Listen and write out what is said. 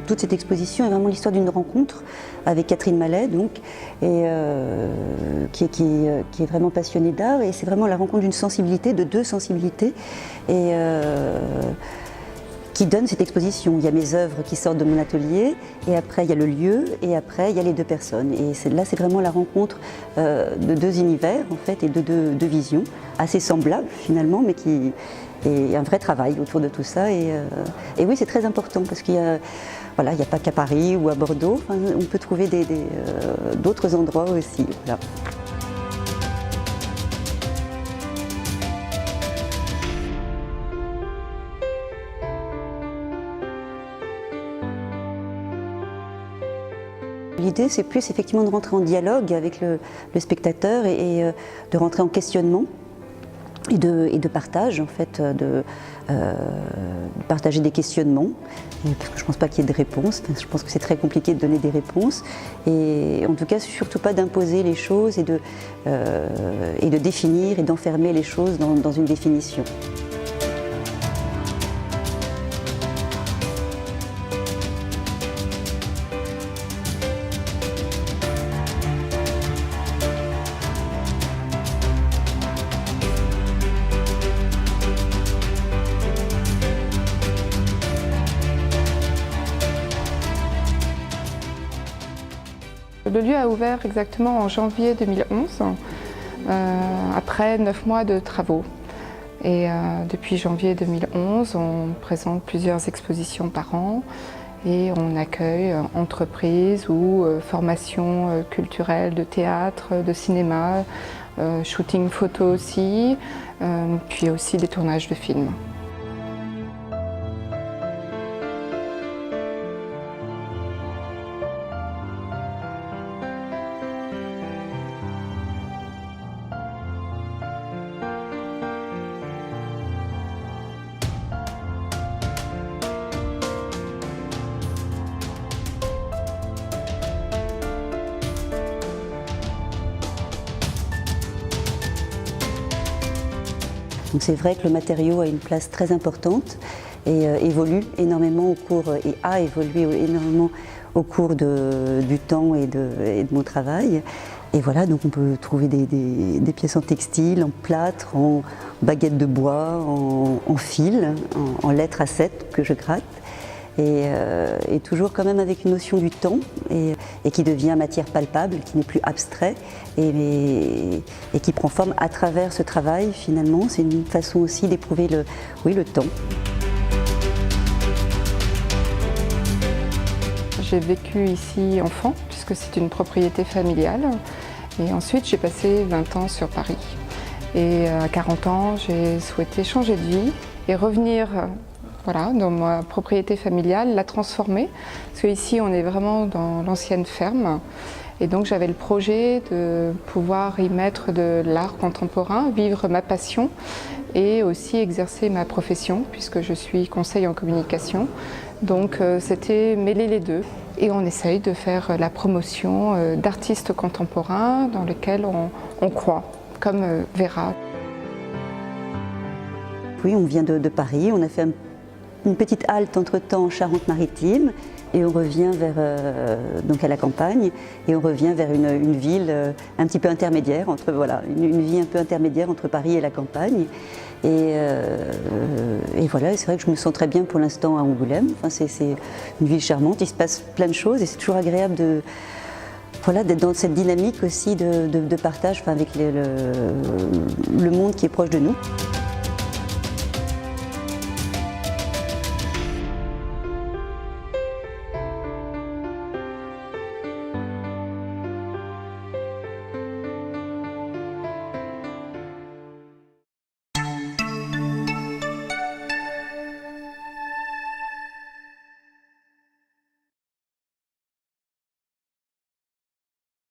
toute cette exposition est vraiment l'histoire d'une rencontre avec Catherine Mallet, donc, et, qui est vraiment passionnée d'art, et c'est vraiment la rencontre d'une sensibilité, de deux sensibilités, et qui donne cette exposition. Il y a mes œuvres qui sortent de mon atelier, et après il y a le lieu, et après il y a les deux personnes. Et là c'est vraiment la rencontre de deux univers en fait, et de deux visions, assez semblables finalement, mais qui est un vrai travail autour de tout ça. Et oui, c'est très important parce qu'il y a, voilà, il n'y a pas qu'à Paris ou à Bordeaux, enfin, on peut trouver d'autres endroits aussi. Voilà. L'idée, c'est plus effectivement de rentrer en dialogue avec le spectateur et de rentrer en questionnement et de partage, en fait, de partager des questionnements. Parce que je ne pense pas qu'il y ait de réponses, je pense que c'est très compliqué de donner des réponses. Et en tout cas, surtout pas d'imposer les choses et de définir et d'enfermer les choses dans une définition. Le lieu a ouvert exactement en janvier 2011, après 9 mois de travaux. Et depuis janvier 2011, on présente plusieurs expositions par an et on accueille entreprises ou formations culturelles de théâtre, de cinéma, shooting photo aussi, puis aussi des tournages de films. Donc c'est vrai que le matériau a une place très importante et évolue énormément au cours, et a évolué énormément au cours du temps et de mon travail. Et voilà, donc on peut trouver des pièces en textile, en plâtre, en baguettes de bois, en fil, en lettres A7 que je gratte. Et toujours quand même avec une notion du temps et qui devient matière palpable, qui n'est plus abstrait et qui prend forme à travers ce travail finalement. C'est une façon aussi d'éprouver le temps. J'ai vécu ici enfant puisque c'est une propriété familiale et ensuite j'ai passé 20 ans sur Paris. Et à 40 ans j'ai souhaité changer de vie et revenir voilà, dans ma propriété familiale, la transformer, parce qu'ici on est vraiment dans l'ancienne ferme et donc j'avais le projet de pouvoir y mettre de l'art contemporain, vivre ma passion et aussi exercer ma profession puisque je suis conseil en communication. Donc c'était mêler les deux et on essaye de faire la promotion d'artistes contemporains dans lesquels on croit, comme Vera. Oui, on vient de Paris, on a fait une petite halte entre-temps en Charente-Maritime et on revient donc à la campagne et on revient vers une ville un petit peu intermédiaire entre voilà, une vie un peu intermédiaire entre Paris et la campagne. Et voilà, c'est vrai que je me sens très bien pour l'instant à Angoulême. Enfin, c'est une ville charmante, il se passe plein de choses et c'est toujours agréable d'être dans cette dynamique aussi de partage avec le monde qui est proche de nous.